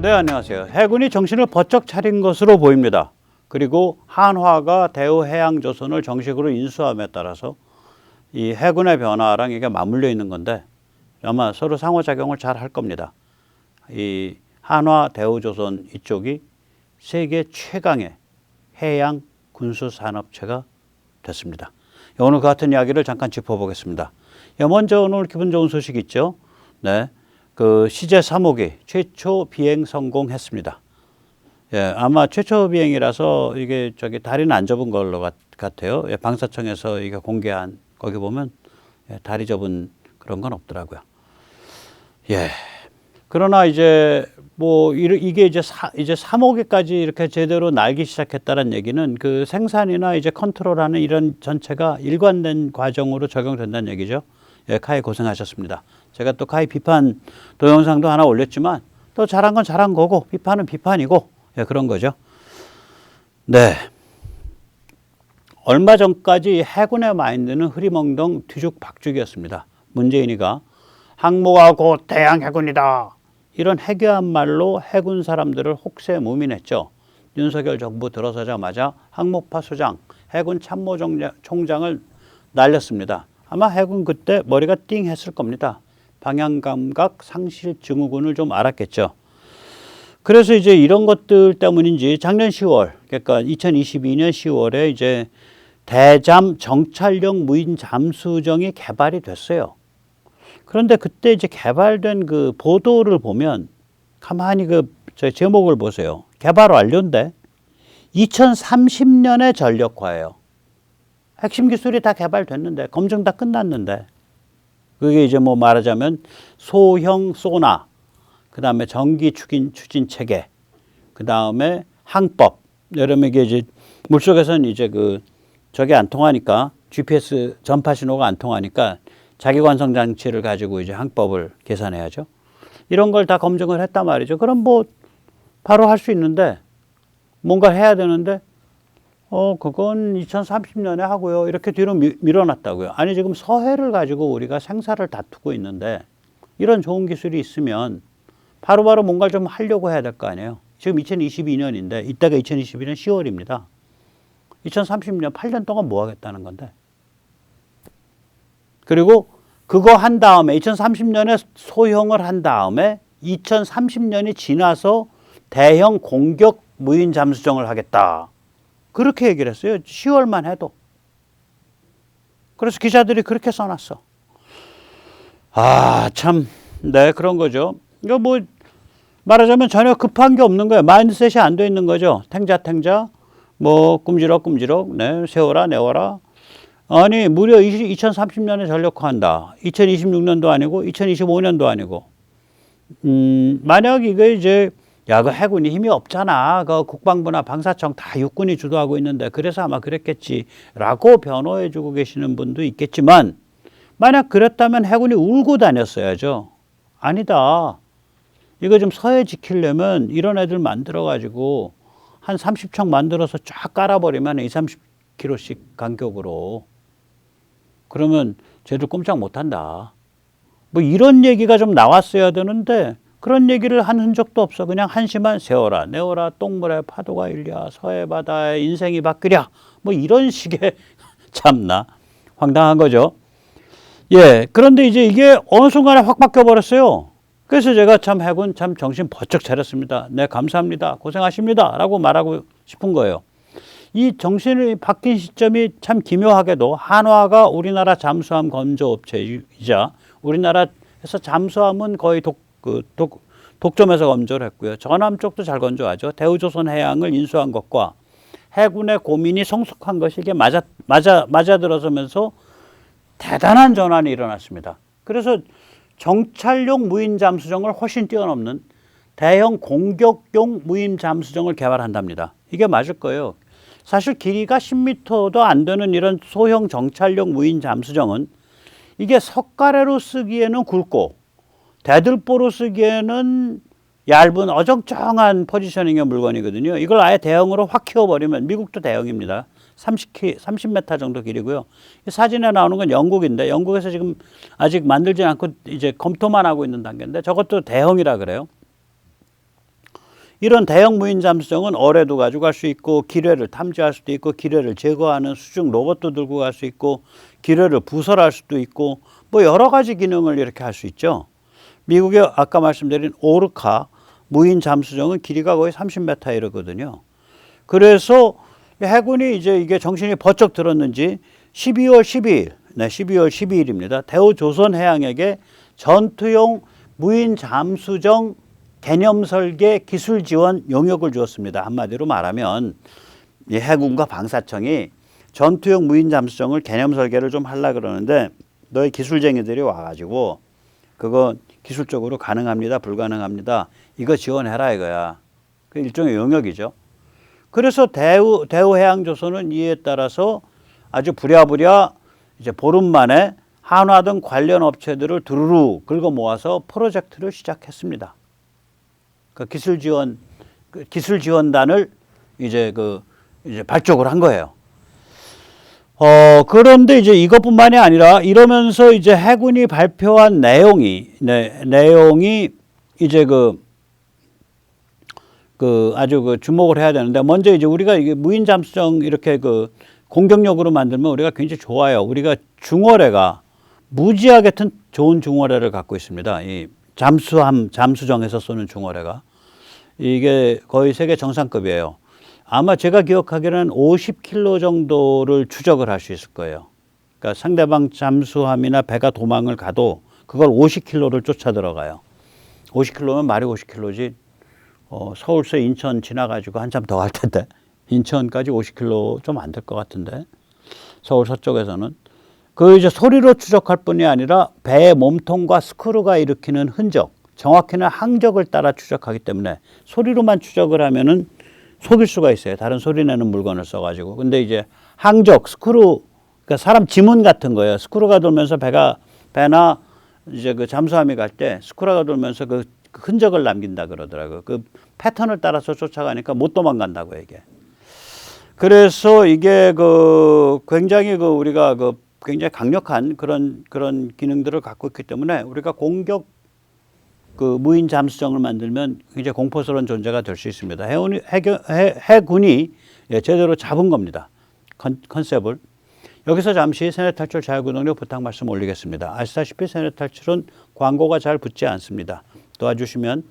네, 안녕하세요. 해군이 정신을 번쩍 차린 것으로 보입니다. 그리고 한화가 대우해양조선을 정식으로 인수함에 따라서 이 해군의 변화랑 이게 맞물려 있는 건데 아마 서로 상호작용을 잘 할 겁니다. 이 한화 대우조선 이쪽이 세계 최강의 해양 군수산업체가 됐습니다. 오늘 그 같은 이야기를 잠깐 짚어보겠습니다. 먼저 오늘 기분 좋은 소식 있죠? 네. 그 CJ 3호기 최초 비행 성공했습니다. 예, 아마 최초 비행이라서 이게 다리는 안 접은 걸로 같아요. 예, 방사청에서 이게 공개한 거기 보면 다리 접은 그런 건 없더라고요. 예. 그러나 이제 뭐 이게 이제 3호기까지 이렇게 제대로 날기 시작했다는 얘기는 그 생산이나 이제 컨트롤하는 이런 전체가 일관된 과정으로 적용된다는 얘기죠. 예, 카이 고생하셨습니다. 제가 또 카이 비판 동영상도 하나 올렸지만 또 잘한 건 잘한 거고 비판은 비판이고 예, 그런 거죠. 네. 얼마 전까지 해군의 마인드는 흐리멍덩 뒤죽박죽이었습니다. 문재인이가 항모가 곧 대양 해군이다. 이런 해괴한 말로 해군 사람들을 혹세무민했죠. 윤석열 정부 들어서자마자 항모파 수장, 해군 참모총장을 날렸습니다. 아마 해군 그때 머리가 띵 했을 겁니다. 방향감각 상실 증후군을 좀 알았겠죠. 그래서 이제 이런 것들 때문인지 작년 10월, 그러니까 2022년 10월에 이제 대잠 정찰용 무인 잠수정이 개발이 됐어요. 그런데 그때 이제 개발된 그 보도를 보면 가만히 제목을 보세요. 개발 완료인데 2030년에 전력화예요. 핵심 기술이 다 개발됐는데 검증 다 끝났는데 그게 이제 뭐 말하자면 소형 소나, 그 다음에 전기 추진 체계, 그 다음에 항법. 여러분 이게 이제 물속에서는 이제 저게 안 통하니까 GPS 전파 신호가 안 통하니까 자기관성 장치를 가지고 이제 항법을 계산해야죠. 이런 걸 다 검증을 했단 말이죠. 그럼 뭐 바로 할 수 있는데 뭔가 해야 되는데 그건 2030년에 하고요. 이렇게 뒤로 밀어놨다고요. 아니 지금 서해를 가지고 우리가 생사를 다투고 있는데 이런 좋은 기술이 있으면 바로바로 뭔가 좀 하려고 해야 될 거 아니에요. 지금 2022년인데 이때가 2022년 10월입니다. 2030년 8년 동안 뭐 하겠다는 건데. 그리고 그거 한 다음에 2030년에 소형을 한 다음에 2030년이 지나서 대형 공격 무인 잠수정을 하겠다. 그렇게 얘기를 했어요. 10월만 해도. 그래서 기자들이 그렇게 써놨어. 아, 참. 네, 그런 거죠. 이거 뭐 말하자면 전혀 급한 게 없는 거예요. 마인드셋이 안 돼 있는 거죠. 탱자. 뭐 꿈지럭. 네, 세워라 내워라. 아니 무려 2030년에 전력화한다. 2026년도 아니고 2025년도 아니고. 만약 이거 이제 그 해군이 힘이 없잖아. 그 국방부나 방사청 다 육군이 주도하고 있는데 그래서 아마 그랬겠지라고 변호해주고 계시는 분도 있겠지만 만약 그랬다면 해군이 울고 다녔어야죠. 아니다. 이거 좀 서해 지키려면 이런 애들 만들어가지고 한 30척 만들어서 쫙 깔아버리면 20-30km씩 간격으로. 그러면 쟤들 꼼짝 못한다. 뭐 이런 얘기가 좀 나왔어야 되는데 그런 얘기를 한 흔적도 없어. 그냥 한심한 세워라 내워라 똥물에 파도가 일랴 서해 바다에 인생이 바뀌랴 뭐 이런 식의 참나 황당한 거죠. 예, 그런데 이제 이게 어느 순간에 확 바뀌어 버렸어요. 그래서 제가 참 해군 참 정신 번쩍 차렸습니다. 네, 감사합니다. 고생하십니다. 라고 말하고 싶은 거예요. 이 정신이 바뀐 시점이 참 기묘하게도 한화가 우리나라 잠수함 건조업체이자 우리나라에서 잠수함은 거의 독점에서 건조를 했고요. 전함 쪽도 잘 건조하죠. 대우조선 해양을 인수한 것과 해군의 고민이 성숙한 것이 이게 맞아들어서면서 대단한 전환이 일어났습니다. 그래서 정찰용 무인 잠수정을 훨씬 뛰어넘는 대형 공격용 무인 잠수정을 개발한답니다. 이게 맞을 거예요. 사실 길이가 10m도 안 되는 이런 소형 정찰용 무인 잠수정은 이게 석가래로 쓰기에는 굵고 대들보로 쓰기에는 얇은 어정쩡한 포지셔닝의 물건이거든요. 이걸 아예 대형으로 확 키워버리면 미국도 대형입니다. 30m 정도 길이고요. 사진에 나오는 건 영국인데 영국에서 지금 아직 만들지 않고 이제 검토만 하고 있는 단계인데 저것도 대형이라 그래요. 이런 대형 무인 잠수정은 어뢰도 가져갈 수 있고 기뢰를 탐지할 수도 있고 기뢰를 제거하는 수중 로봇도 들고 갈 수 있고 기뢰를 부설할 수도 있고 뭐 여러 가지 기능을 이렇게 할 수 있죠. 미국의 아까 말씀드린 오르카 무인 잠수정은 길이가 거의 30m 이러거든요. 그래서 해군이 이제 이게 정신이 번쩍 들었는지 12월 12일, 네, 12월 12일입니다. 대우조선해양에게 전투용 무인 잠수정 개념 설계 기술 지원 용역을 주었습니다. 한마디로 말하면 이 해군과 방사청이 전투용 무인 잠수정을 개념 설계를 좀 하려고 그러는데 너희 기술쟁이들이 와가지고 그거 기술적으로 가능합니다, 불가능합니다. 이거 지원해라 이거야. 그 일종의 용역이죠. 그래서 대우해양조선은 이에 따라서 아주 부랴부랴 이제 보름 만에 한화 등 관련 업체들을 두루루 긁어 모아서 프로젝트를 시작했습니다. 그 기술 지원단을 이제 이제 발족을 한 거예요. 그런데 이제 이것뿐만이 아니라 이러면서 이제 해군이 발표한 내용이 이제 아주 주목을 해야 되는데 먼저 이제 우리가 이게 무인 잠수정 이렇게 공격력으로 만들면 우리가 굉장히 좋아요. 우리가 중어뢰가 무지하게 좋은 중어뢰를 갖고 있습니다. 이 잠수정에서 쏘는 중어뢰가 이게 거의 세계 정상급이에요. 아마 제가 기억하기로는 50km 정도를 추적을 할 수 있을 거예요. 그러니까 상대방 잠수함이나 배가 도망을 가도 그걸 50km를 쫓아 들어가요. 50km면 말이 50km지. 서울서 인천 지나가지고 한참 더 갈 텐데 인천까지 50km 좀 안 될 것 같은데 서울 서쪽에서는 이제 소리로 추적할 뿐이 아니라 배의 몸통과 스크루가 일으키는 흔적, 정확히는 항적을 따라 추적하기 때문에 소리로만 추적을 하면은 속일 수가 있어요. 다른 소리 내는 물건을 써가지고. 근데 이제 항적, 스크루, 그러니까 사람 지문 같은 거예요. 스크루가 돌면서 배나 이제 잠수함이 갈 때 스크루가 돌면서 그 흔적을 남긴다 그러더라고요. 그 패턴을 따라서 쫓아가니까 못 도망간다고 이게. 그래서 이게 굉장히 우리가 굉장히 강력한 그런 기능들을 갖고 있기 때문에 우리가 공격 무인 잠수정을 만들면 굉장히 공포스러운 존재가 될 수 있습니다. 해군이 제대로 잡은 겁니다. 컨셉을. 여기서 잠시 세뇌탈출 자유구독료 부탁 말씀 올리겠습니다. 아시다시피 세뇌탈출은 광고가 잘 붙지 않습니다. 도와주시면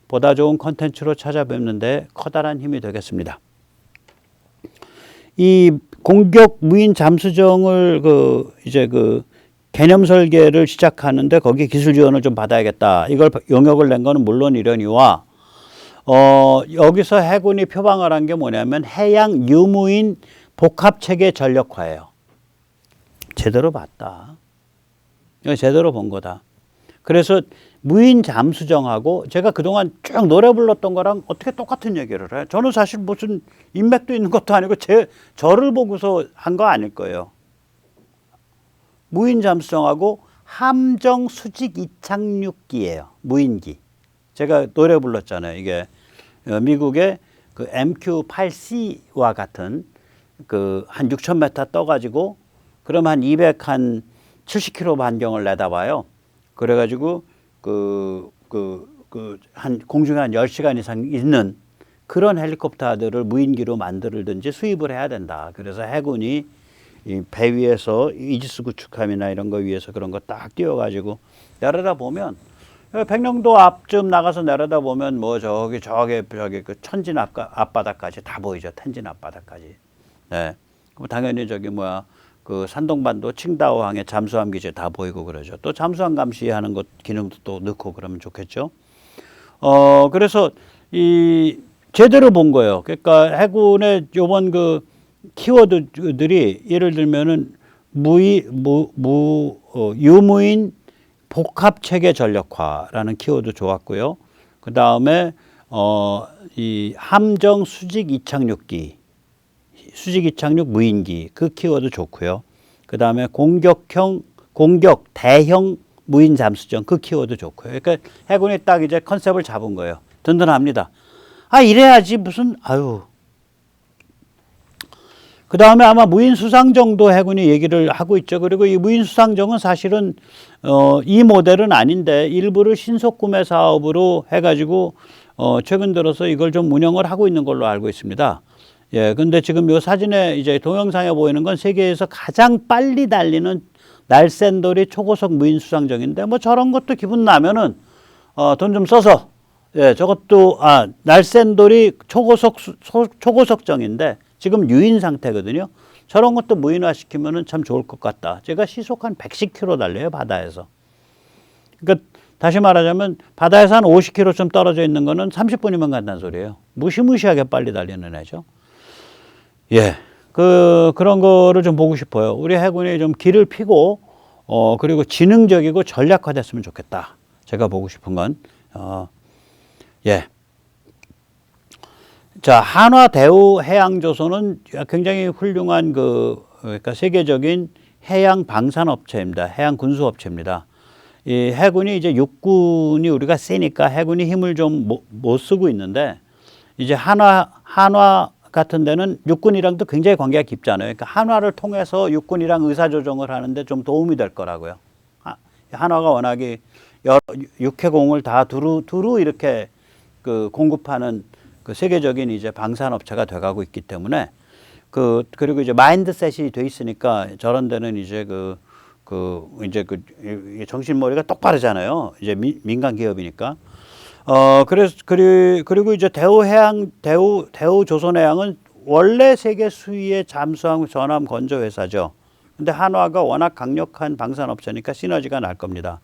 보다 좋은 컨텐츠로 찾아뵙는데 커다란 힘이 되겠습니다. 이 공격 무인 잠수정을 이제 개념 설계를 시작하는데 거기 기술 지원을 좀 받아야겠다. 이걸 용역을 낸 거는 물론 이러니와 여기서 해군이 표방을 한 게 뭐냐면 해양 유무인 복합체계 전력화예요. 제대로 봤다. 이거 제대로 본 거다. 그래서 무인 잠수정하고 제가 그동안 쭉 노래 불렀던 거랑 어떻게 똑같은 얘기를 해요. 저는 사실 무슨 인맥도 있는 것도 아니고 저를 보고서 한 거 아닐 거예요. 무인 잠수정하고 함정 수직 이착륙기예요. 무인기. 제가 노래 불렀잖아요. 이게 미국의 MQ-8C와 같은 한 6,000m 떠가지고 그럼 한 70km 반경을 내다봐요. 그래가지고 한 공중에 한 10시간 이상 있는 그런 헬리콥터들을 무인기로 만들든지 수입을 해야 된다. 그래서 해군이 이 배 위에서 이지스 구축함이나 이런 거 위에서 그런 거 딱 띄워가지고 내려다 보면 백령도 앞쯤 나가서 내려다 보면 뭐 저기 천진 앞바다까지 다 보이죠. 텐진 앞바다까지. 네. 그럼 당연히 산동반도 칭다오항의 잠수함 기지 다 보이고 그러죠. 또 잠수함 감시하는 것 기능도 또 넣고 그러면 좋겠죠. 그래서 제대로 본 거예요. 그러니까 해군의 요번 키워드들이 예를 들면은 유무인 복합체계 전력화라는 키워드 좋았고요. 그 다음에 이 함정 수직 이착륙기, 수직 이착륙 무인기 그 키워드 좋고요. 그 다음에 공격 대형 무인 잠수정 그 키워드 좋고요. 그러니까 해군이 딱 이제 컨셉을 잡은 거예요. 든든합니다. 이래야지 무슨 그 다음에 아마 무인 수상정도 해군이 얘기를 하고 있죠. 그리고 이 무인 수상정은 사실은 이 모델은 아닌데 일부를 신속 구매 사업으로 해가지고 최근 들어서 이걸 좀 운영을 하고 있는 걸로 알고 있습니다. 예, 근데 지금 요 사진에 이제 동영상에 보이는 건 세계에서 가장 빨리 달리는 날쌘돌이 초고속 무인 수상정인데 뭐 저런 것도 기분 나면은 돈 좀 써서 예, 저것도 날쌘돌이 초고속정인데 지금 유인 상태거든요. 저런 것도 무인화 시키면은 참 좋을 것 같다. 제가 시속 한 110km 달려요, 바다에서. 그러니까 다시 말하자면 바다에서 한 50km쯤 떨어져 있는 거는 30분이면 간다는 소리예요. 무시무시하게 빨리 달리는 애죠. 예. 그런 거를 좀 보고 싶어요. 우리 해군이 좀 길을 피고, 그리고 지능적이고 전략화됐으면 좋겠다. 제가 보고 싶은 건, 예. 자, 한화 대우 해양조선은 굉장히 훌륭한 그러니까 세계적인 해양 방산업체입니다. 해양 군수업체입니다. 이 해군이 이제 육군이 우리가 세니까 해군이 힘을 좀 못 쓰고 있는데, 이제 한화 같은 데는 육군이랑도 굉장히 관계가 깊잖아요. 그러니까 한화를 통해서 육군이랑 의사조정을 하는데 좀 도움이 될 거라고요. 한화가 워낙에 육해공을 다 두루 이렇게 공급하는 세계적인 이제 방산업체가 돼가고 있기 때문에 그리고 이제 마인드셋이 돼 있으니까 저런 데는 이제 정신머리가 똑바르잖아요. 이제 민간 기업이니까. 그리고 이제 대우조선해양은 원래 세계 수위의 잠수함 전함 건조 회사죠. 근데 한화가 워낙 강력한 방산업체니까 시너지가 날 겁니다.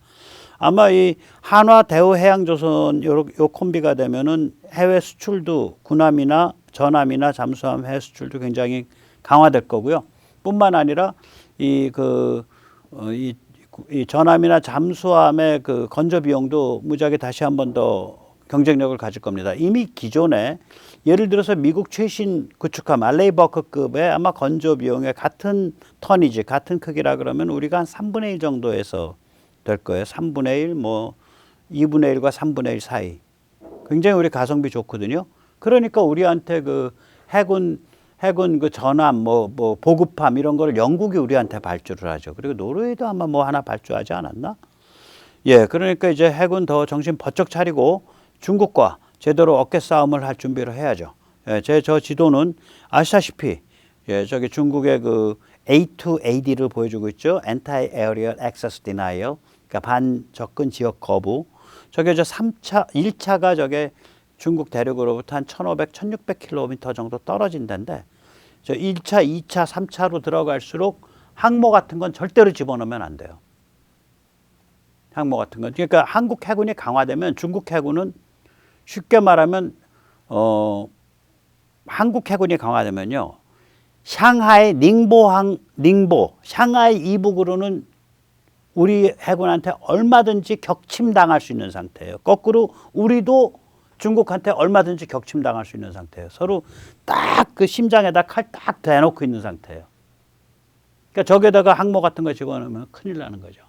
아마 이 한화 대우해양조선 요 콤비가 되면은 해외 수출도 군함이나 전함이나 잠수함 해외 수출도 굉장히 강화될 거고요. 뿐만 아니라 이 전함이나 잠수함의 건조 비용도 무지하게 다시 한 번 더 경쟁력을 가질 겁니다. 이미 기존에 예를 들어서 미국 최신 구축함 알레이버크급의 아마 건조 비용의 같은 터니지, 같은 크기라 그러면 우리가 한 3분의 1 정도에서 될 거예요. 3분의 1, 뭐 2분의 1과 3분의 1 사이. 굉장히 우리 가성비 좋거든요. 그러니까 우리한테 해군 전함, 보급함 이런 거를 영국이 우리한테 발주를 하죠. 그리고 노르웨이도 아마 뭐 하나 발주하지 않았나? 예, 그러니까 이제 해군 더 정신 번쩍 차리고 중국과 제대로 어깨 싸움을 할 준비를 해야죠. 예, 저 지도는 아시다시피 예, 저기 중국의 A2AD를 보여주고 있죠. Anti-Aerial Access Denial. 그러니까 반접근 지역 거부. 저게 1차가 저게 중국 대륙으로부터 한 1,500, 1,600km 정도 떨어진 데인데, 저 1차, 2차, 3차로 들어갈수록 항모 같은 건 절대로 집어넣으면 안 돼요. 항모 같은 건. 그러니까 한국 해군이 강화되면 중국 해군은 쉽게 말하면, 한국 해군이 강화되면요. 샹하이 샹하이 이북으로는 우리 해군한테 얼마든지 격침당할 수 있는 상태예요. 거꾸로 우리도 중국한테 얼마든지 격침당할 수 있는 상태예요. 서로 딱 심장에다 칼 딱 대놓고 있는 상태예요. 그러니까 저기다가 항모 같은 거 집어넣으면 큰일 나는 거죠.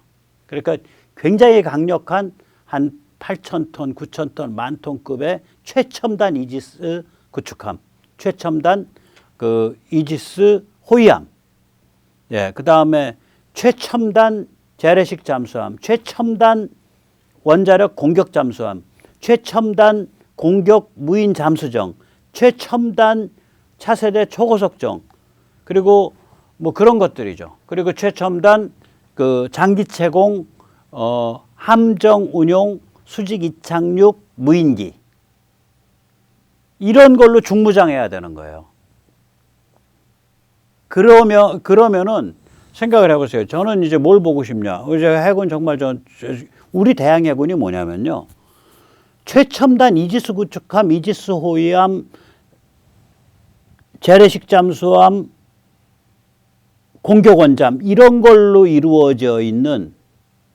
그러니까 굉장히 강력한 한 8,000톤, 9,000톤, 10,000톤급의 최첨단 이지스 구축함, 최첨단 이지스 호위함, 예, 그 다음에 최첨단 재래식 잠수함, 최첨단 원자력 공격 잠수함, 최첨단 공격 무인 잠수정, 최첨단 차세대 초고속정, 그리고 뭐 그런 것들이죠. 그리고 최첨단 장기체공 함정 운용 수직 이착륙 무인기, 이런 걸로 중무장해야 되는 거예요. 그러면은 생각을 해보세요. 저는 이제 뭘 보고 싶냐. 해군 정말 우리 대한해군이 뭐냐면요. 최첨단 이지스 구축함, 이지스 호위함, 재래식 잠수함, 공격원잠 이런 걸로 이루어져 있는,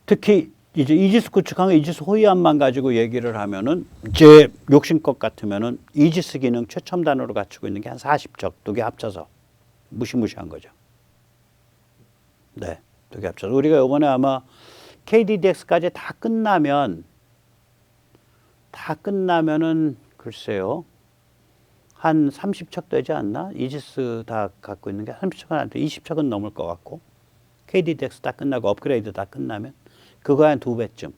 특히 이제 이지스 구축함, 이지스 호위함만 가지고 얘기를 하면은 제 욕심껏 같으면은 이지스 기능 최첨단으로 갖추고 있는 게 한 40척, 두 개 합쳐서 무시무시한 거죠. 네, 두 개 합쳐서 우리가 이번에 아마 KDDX까지 다 끝나면은 글쎄요. 한 30척 되지 않나? 이지스 다 갖고 있는 게 30척은 안 돼. 20척은 넘을 것 같고. KDDX 다 끝나고 업그레이드 다 끝나면 그거 한 2배쯤.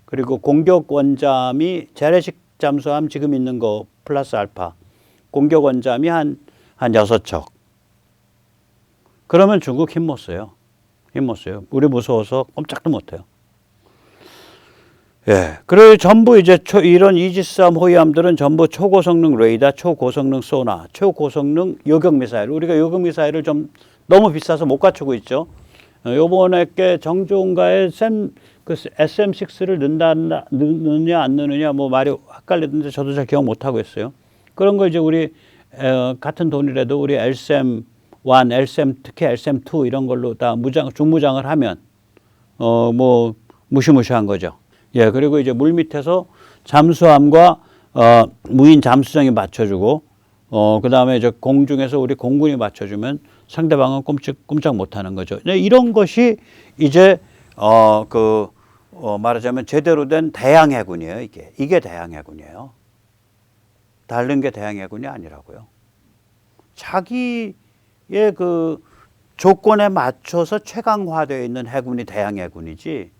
그리고 공격 원잠이 재래식 핵잠수함 지금 있는 거 플러스 알파, 공격 원잠이 한 6척. 그러면 중국 힘 못 써요. 힘 못 써요. 우리 무서워서 꼼짝도 못 해요. 예. 그리고 전부 이제 이런 이지스함 호위함들은 전부 초고성능 레이더, 초고성능 소나, 초고성능 요격 미사일. 우리가 요격 미사일을 좀 너무 비싸서 못 갖추고 있죠. 요번에 게 정종가의 SM6를 넣느냐 안 넣느냐 뭐 말이 헷갈리던데 저도 잘 기억 못 하고 있어요. 그런 거 이제 우리 같은 돈이라도 우리 LSM1, LSM 특히 LSM2 이런 걸로 다 중무장을 하면 뭐 무시무시한 거죠. 예, 그리고 이제 물 밑에서 잠수함과 무인 잠수정이 맞춰주고 그다음에 이제 공중에서 우리 공군이 맞춰주면 상대방은 꼼짝 못하는 거죠. 이런 것이 이제 말하자면 제대로 된 대양 해군이에요. 이게 대양 해군이에요. 다른 게 대양 해군이 아니라고요. 자기의 그 조건에 맞춰서 최강화되어 있는 해군이 대양 해군이지.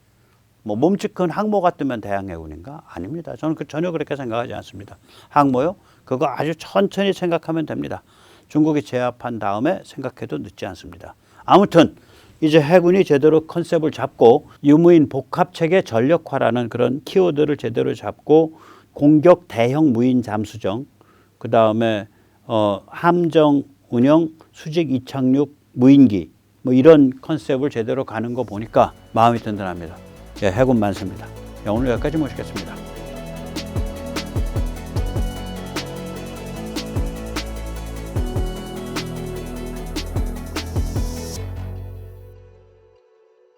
뭐 몸집큰 항모가 뜨면 대양 해군인가? 아닙니다. 저는 전혀 그렇게 생각하지 않습니다. 항모요? 그거 아주 천천히 생각하면 됩니다. 중국이 제압한 다음에 생각해도 늦지 않습니다. 아무튼 이제 해군이 제대로 컨셉을 잡고 유무인 복합체계 전력화라는 그런 키워드를 제대로 잡고 공격 대형 무인 잠수정, 그 다음에 함정 운영, 수직 이착륙 무인기 뭐 이런 컨셉을 제대로 가는 거 보니까 마음이 든든합니다. 예, 해군 많습니다. 오늘 여기까지 모시겠습니다.